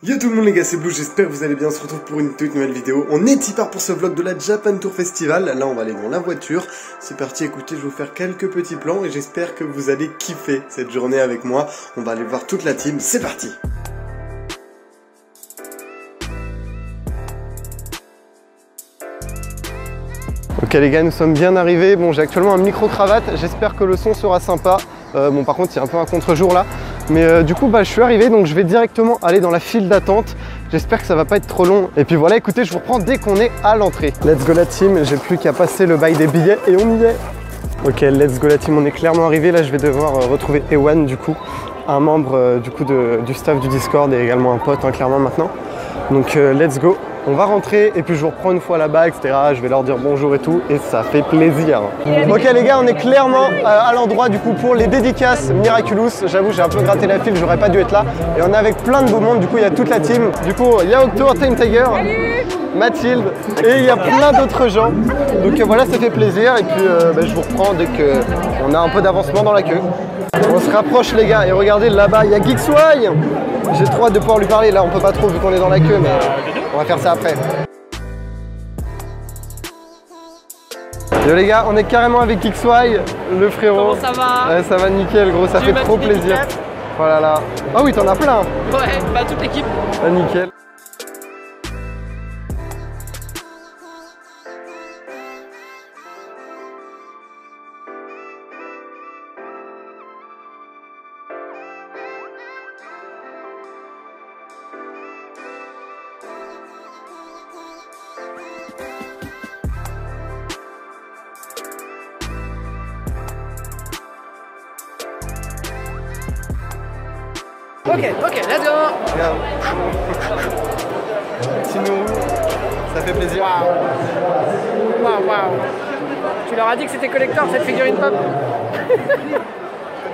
Yo tout le monde les gars, c'est Blue, j'espère que vous allez bien, on se retrouve pour une toute nouvelle vidéo. On est y part pour ce vlog de la Japan Tour Festival, là on va aller dans la voiture. C'est parti, écoutez, je vais vous faire quelques petits plans et j'espère que vous allez kiffer cette journée avec moi. On va aller voir toute la team, c'est parti. Ok les gars, nous sommes bien arrivés. Bon, j'ai actuellement un micro-cravate, j'espère que le son sera sympa. Bon par contre il y a un peu un contre-jour là. Mais du coup je suis arrivé, donc je vais directement aller dans la file d'attente. J'espère que ça va pas être trop long. Et puis voilà, écoutez, je vous reprends dès qu'on est à l'entrée. Let's go la team, j'ai plus qu'à passer le bail des billets et on y est. Ok, let's go la team, on est clairement arrivé. Là je vais devoir retrouver Ewan du coup, un membre du staff du Discord et également un pote clairement maintenant. Donc let's go. On va rentrer et puis je vous reprends une fois là-bas, etc. Je vais leur dire bonjour et tout et ça fait plaisir. Ok les gars, on est clairement à l'endroit du coup pour les dédicaces Miraculous. J'avoue, j'ai un peu gratté la file, j'aurais pas dû être là. Et on est avec plein de beau monde, du coup il y a toute la team. Du coup il y a Octo, Time Tiger, Mathilde et il y a plein d'autres gens. Donc voilà, ça fait plaisir et puis je vous reprends dès qu'on a un peu d'avancement dans la queue. On se rapproche les gars et regardez là-bas, il y a Geeksway. J'ai trop hâte de pouvoir lui parler, là on peut pas trop vu qu'on est dans la queue mais on va faire ça après. Yo les gars, on est carrément avec Geeksway, le frérot. Comment ça va? Ça va nickel gros, ça fait trop plaisir. Oh là là. Ah oui, t'en as plein. Ouais, bah toute l'équipe. Ah nickel. Ok, let's go. Regarde. Petit nourou, ça fait plaisir. Waouh. Tu leur as dit que c'était collector cette figurine pop? Au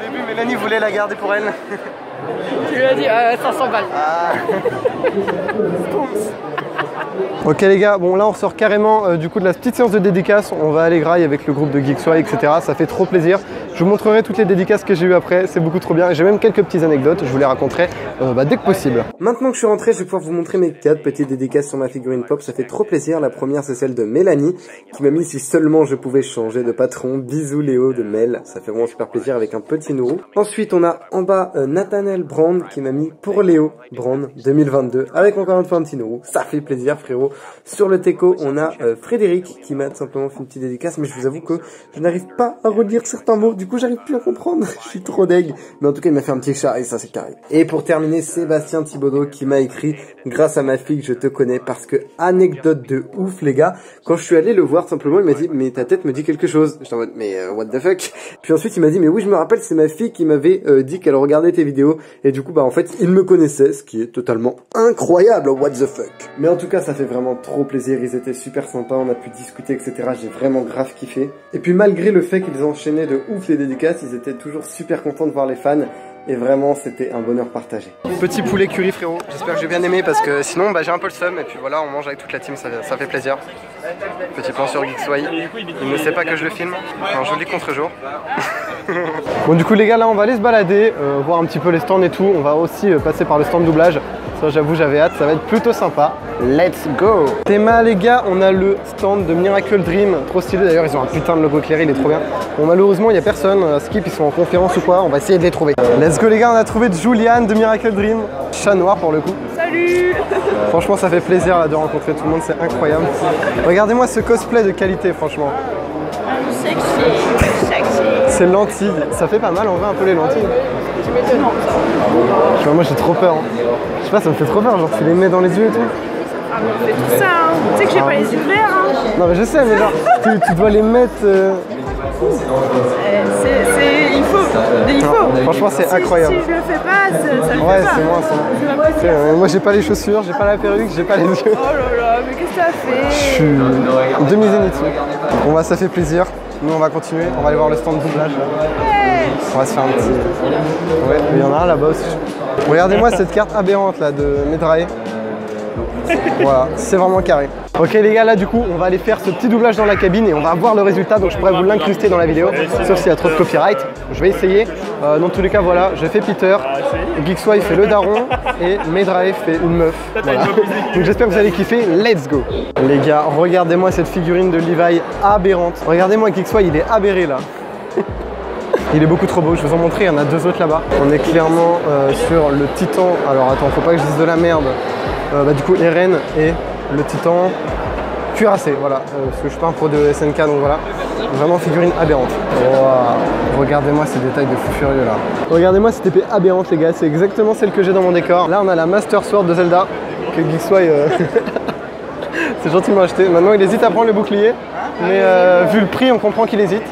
début, Mélanie voulait la garder pour elle. Tu lui as dit 500 balles. Ah. Ok les gars, bon là on sort carrément du coup de la petite séance de dédicace. On va aller graille avec le groupe de Geeksway, etc. Ça fait trop plaisir. Je vous montrerai toutes les dédicaces que j'ai eues après, c'est beaucoup trop bien. J'ai même quelques petites anecdotes, je vous les raconterai dès que possible. Maintenant que je suis rentré, je vais pouvoir vous montrer mes 4 petites dédicaces sur ma figurine pop. Ça fait trop plaisir. La première c'est celle de Mélanie qui m'a mis si seulement je pouvais changer de patron. Bisous Léo de Mel, ça fait vraiment super plaisir avec un petit nourou. Ensuite on a en bas Nathanaël Brand qui m'a mis pour Léo Brand 2022 avec encore une fois un petit nourou. Ça fait plaisir frérot. Sur le teco on a Frédéric qui m'a tout simplement fait une petite dédicace, mais je vous avoue que je n'arrive pas à redire certains mots, du coup j'arrive plus à comprendre. Je suis trop deg, mais en tout cas il m'a fait un petit chat et ça c'est carré. Et pour terminer, Sébastien Thibaudot qui m'a écrit: grâce à ma fille je te connais, parce que anecdote de ouf les gars, quand je suis allé le voir simplement il m'a dit mais ta tête me dit quelque chose. J'étais en mode mais what the fuck. Puis ensuite il m'a dit mais oui je me rappelle, c'est ma fille qui m'avait dit qu'elle regardait tes vidéos, et du coup bah en fait il me connaissait, ce qui est totalement incroyable. What the fuck. Mais en tout cas ça fait vraiment trop plaisir, ils étaient super sympas, on a pu discuter etc. J'ai vraiment grave kiffé. Et puis malgré le fait qu'ils enchaînaient de ouf les dédicaces, ils étaient toujours super contents de voir les fans. Et vraiment c'était un bonheur partagé. Petit poulet curry frérot, j'espère que j'ai bien aimé parce que sinon j'ai un peu le seum. Et puis voilà, on mange avec toute la team, ça fait plaisir. Petit plan sur Geeksway, il ne sait pas que je le filme, un joli contre-jour. Bon du coup les gars, là on va aller se balader, voir un petit peu les stands et tout. On va aussi passer par le stand doublage. Ça j'avoue j'avais hâte, ça va être plutôt sympa. Let's go. Théma les gars, on a le stand de Miracle Dream, trop stylé d'ailleurs, ils ont un putain de logo éclairé, il est trop bien. Bon malheureusement il n'y a personne, Skip ils sont en conférence ou quoi, on va essayer de les trouver. Let's go les gars, on a trouvé Juliane de Miracle Dream, chat noir pour le coup. Salut. Franchement ça fait plaisir là, de rencontrer tout le monde, c'est incroyable. Regardez-moi ce cosplay de qualité franchement. Sexy. C'est lentilles, ça fait pas mal en vrai un peu les lentilles. Tu m'étonnes ça. Moi j'ai trop peur. Je sais pas, ça me fait trop peur, genre tu les mets dans les yeux et tout. Ah mais on fait tout ça hein. Tu sais que j'ai pas les yeux verts hein. Non mais je sais, mais genre tu dois les mettre... Il faut. Franchement c'est incroyable. Si je le fais pas, ça le fait pas. Ouais c'est moi ça. Moi j'ai pas les chaussures, j'ai pas la perruque, j'ai pas les yeux. Oh là là, mais qu'est-ce que ça fait? Je suis demi-zénith. Bon bah ça fait plaisir. Nous on va continuer, on va aller voir le stand de doublage. Ouais. On va se faire un petit... Ouais, il y en a un là-bas aussi. Regardez-moi cette carte aberrante là de Medrae. Voilà, c'est vraiment carré. Ok les gars, là du coup on va aller faire ce petit doublage dans la cabine et on va voir le résultat, donc je pourrais vous l'incruster dans la vidéo, sauf s'il y a trop de copyright. Je vais essayer. Dans tous les cas voilà, j'ai fait Peter Geeksway fait le daron et Medrae fait une meuf. Voilà. Donc j'espère que vous allez kiffer. Let's go. Les gars, regardez-moi cette figurine de Levi aberrante. Regardez-moi Geeksway, il est aberré là. Il est beaucoup trop beau, je vous en montrer, il y en a 2 autres là-bas. On est clairement sur le Titan. Alors attends, faut pas que je dise de la merde. Du coup, Eren et le Titan cuirassé, voilà. Parce que je suis pas un pro de SNK, donc voilà. Vraiment figurine aberrante. Wow. Regardez-moi ces détails de fou furieux là. Regardez-moi cette épée aberrante les gars, c'est exactement celle que j'ai dans mon décor. Là on a la Master Sword de Zelda, que Geeksway c'est gentiment acheté. Maintenant il hésite à prendre le bouclier, mais vu le prix on comprend qu'il hésite.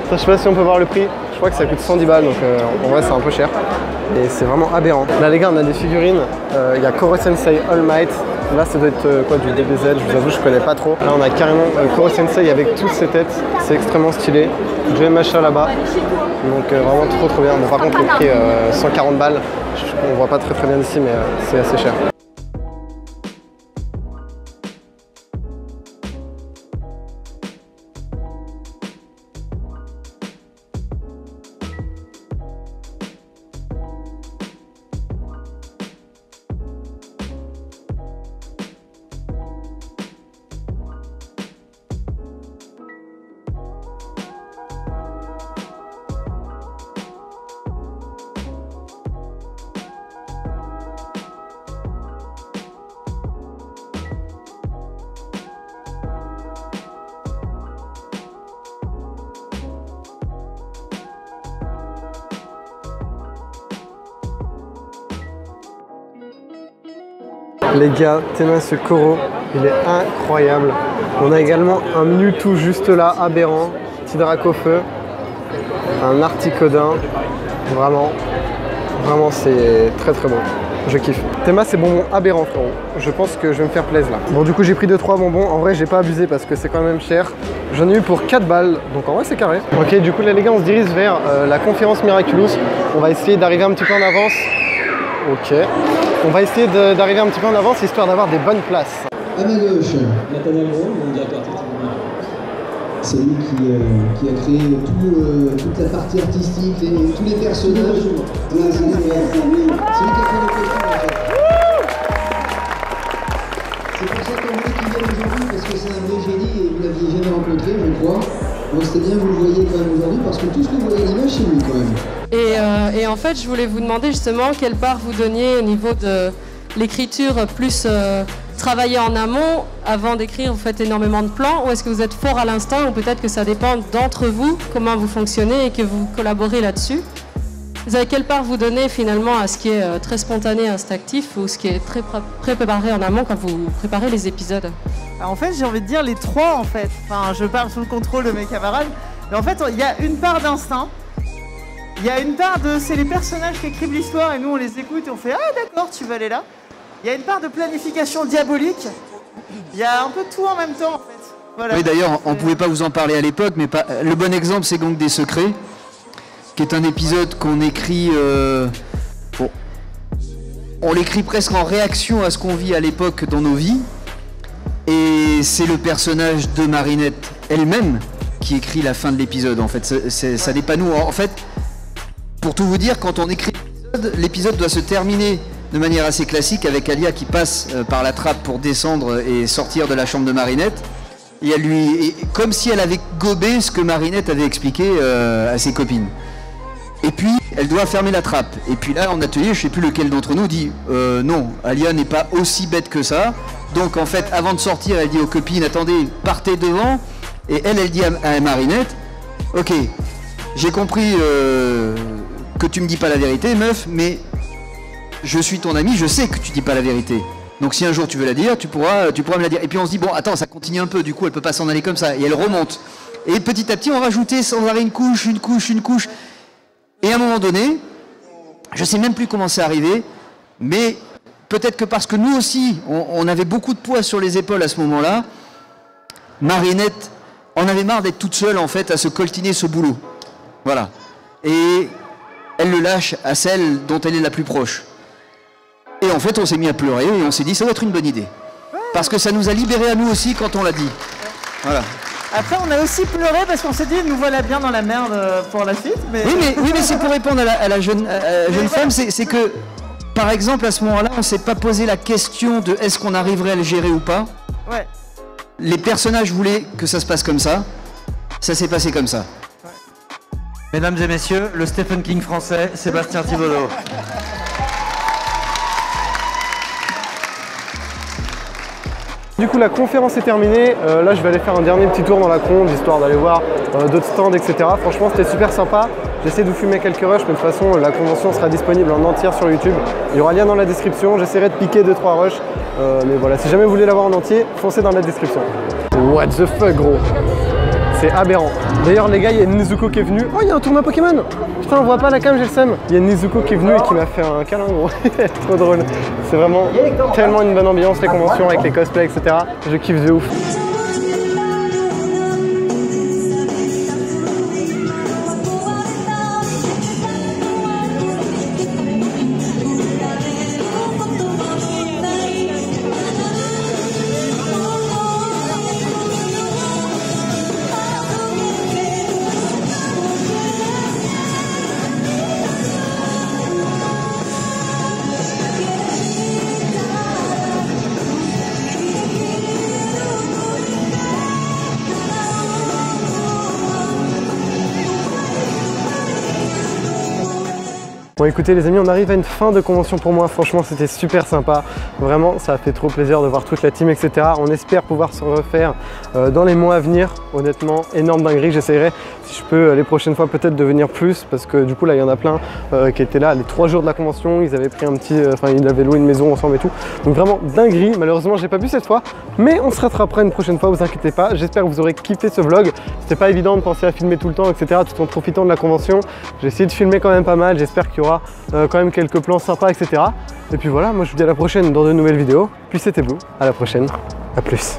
Ça, je sais pas si on peut voir le prix, je crois que ça coûte 110 balles, donc en vrai c'est un peu cher. Et c'est vraiment aberrant. Là les gars on a des figurines, il y a Koro Sensei All Might. Là ça doit être quoi, du DBZ, je vous avoue je connais pas trop. Là on a carrément Koro Sensei avec toutes ses têtes, c'est extrêmement stylé. Joey Masha là-bas, donc vraiment trop bien. Bon par contre le prix 140 balles, on voit pas très bien d'ici mais c'est assez cher. Les gars, tenez ce Koro, il est incroyable. On a également un Mewtwo juste là, aberrant, petit drac au feu, un Articodin, vraiment c'est très beau. Je kiffe. Théma c'est bonbons aberrants frérot. Je pense que je vais me faire plaisir là. Bon du coup j'ai pris 2-3 bonbons. En vrai j'ai pas abusé parce que c'est quand même cher. J'en ai eu pour 4 balles. Donc en vrai c'est carré. Ok du coup là les gars on se dirige vers la conférence Miraculous. On va essayer d'arriver un petit peu en avance. Ok. On va essayer d'arriver un petit peu en avance histoire d'avoir des bonnes places. À ma gauche, Nathaniel Gros, mon directeur artistique. C'est lui qui a créé toute la partie artistique, tous les personnages. Voilà, c'est lui qui a fait le costume en fait. C'est pour ça qu'on voulait qu'il vienne aujourd'hui, parce que c'est un vrai génie et vous l'aviez jamais rencontré, je crois. Donc c'était bien que vous le voyez quand même aujourd'hui, parce que tout ce que vous voyez à l'image, c'est lui quand même. Et en fait, je voulais vous demander justement quelle part vous donniez au niveau de l'écriture plus travailler en amont. Avant d'écrire, vous faites énormément de plans, ou est-ce que vous êtes fort à l'instinct, ou peut-être que ça dépend d'entre vous, comment vous fonctionnez et que vous collaborez là-dessus. Vous avez quelle part vous donnez finalement à ce qui est très spontané, instinctif, ou ce qui est très préparé en amont quand vous préparez les épisodes? Alors en fait, j'ai envie de dire les trois en fait. Enfin, je parle sous le contrôle de mes camarades. Mais en fait, il y a une part d'instinct. Il y a une part de... C'est les personnages qui écrivent l'histoire et nous on les écoute et on fait « Ah d'accord, tu vas aller là ». Il y a une part de planification diabolique. Il y a un peu de tout en même temps en fait. Voilà. Oui d'ailleurs, on ne pouvait pas vous en parler à l'époque, mais le bon exemple c'est Gang des Secrets, qui est un épisode qu'on écrit... Bon, on l'écrit presque en réaction à ce qu'on vit à l'époque dans nos vies. Et c'est le personnage de Marinette elle-même qui écrit la fin de l'épisode en fait. Ça n'est pas nous. En fait, pour tout vous dire, quand on écrit l'épisode doit se terminer de manière assez classique avec Alia qui passe par la trappe pour descendre et sortir de la chambre de Marinette. Et elle lui, comme si elle avait gobé ce que Marinette avait expliqué à ses copines. Et puis, elle doit fermer la trappe. Et puis là, en atelier, je ne sais plus lequel d'entre nous dit non, Alia n'est pas aussi bête que ça. Donc en fait, avant de sortir, elle dit aux copines, attendez, partez devant. Et elle dit à Marinette, ok, j'ai compris que tu me dis pas la vérité, meuf, mais je suis ton ami, je sais que tu dis pas la vérité. Donc si un jour tu veux la dire, tu pourras me la dire. Et puis on se dit, bon, attends, ça continue un peu, du coup, elle peut pas s'en aller comme ça. Et elle remonte. Et petit à petit, on rajoutait sans arrêt une couche. Et à un moment donné, je sais même plus comment c'est arrivé, mais peut-être que parce que nous aussi, on avait beaucoup de poids sur les épaules à ce moment-là, Marinette en avait marre d'être toute seule en fait à se coltiner ce boulot. Voilà. Et elle le lâche à celle dont elle est la plus proche. Et en fait, on s'est mis à pleurer et on s'est dit, ça doit être une bonne idée. Parce que ça nous a libérés à nous aussi quand on l'a dit. Voilà. Après, on a aussi pleuré parce qu'on s'est dit, nous voilà bien dans la merde pour la suite. Mais... Oui, mais c'est pour répondre à la jeune femme, c'est que, par exemple, à ce moment-là, on ne s'est pas posé la question de est-ce qu'on arriverait à le gérer ou pas. Ouais. Les personnages voulaient que ça se passe comme ça s'est passé comme ça. Mesdames et messieurs, le Stephen King français, Sébastien Thibaudot. Du coup la conférence est terminée, là je vais aller faire un dernier petit tour dans la conve, histoire d'aller voir d'autres stands, etc. Franchement c'était super sympa, j'essaie de vous filmer quelques rushs, mais de toute façon la convention sera disponible en entière sur YouTube. Il y aura un lien dans la description, j'essaierai de piquer 2-3 rushs, mais voilà, si jamais vous voulez l'avoir en entier, foncez dans la description. What the fuck gros, c'est aberrant. D'ailleurs les gars, il y a Nezuko qui est venu. Oh il y a un tournoi Pokémon. Putain on voit pas la cam, j'ai le seum. Il y a Nezuko qui est venu et qui m'a fait un câlin gros. Trop drôle. C'est vraiment tellement une bonne ambiance les conventions avec les cosplays etc. Je kiffe de ouf. Bon écoutez les amis, on arrive à une fin de convention pour moi, franchement c'était super sympa, vraiment ça a fait trop plaisir de voir toute la team etc. On espère pouvoir se refaire dans les mois à venir, honnêtement énorme dinguerie, j'essaierai si je peux les prochaines fois peut-être de venir plus parce que du coup là il y en a plein qui étaient là les 3 jours de la convention, ils avaient pris un petit, ils avaient loué une maison ensemble et tout, donc vraiment dinguerie, malheureusement j'ai pas pu cette fois, mais on se rattrapera une prochaine fois, vous inquiétez pas, j'espère que vous aurez kiffé ce vlog, c'était pas évident de penser à filmer tout le temps etc. tout en profitant de la convention, j'ai essayé de filmer quand même pas mal, j'espère qu'il y aura quand même quelques plans sympas etc. Et puis voilà, moi je vous dis à la prochaine dans de nouvelles vidéos, puis c'était vous, à la prochaine, à plus.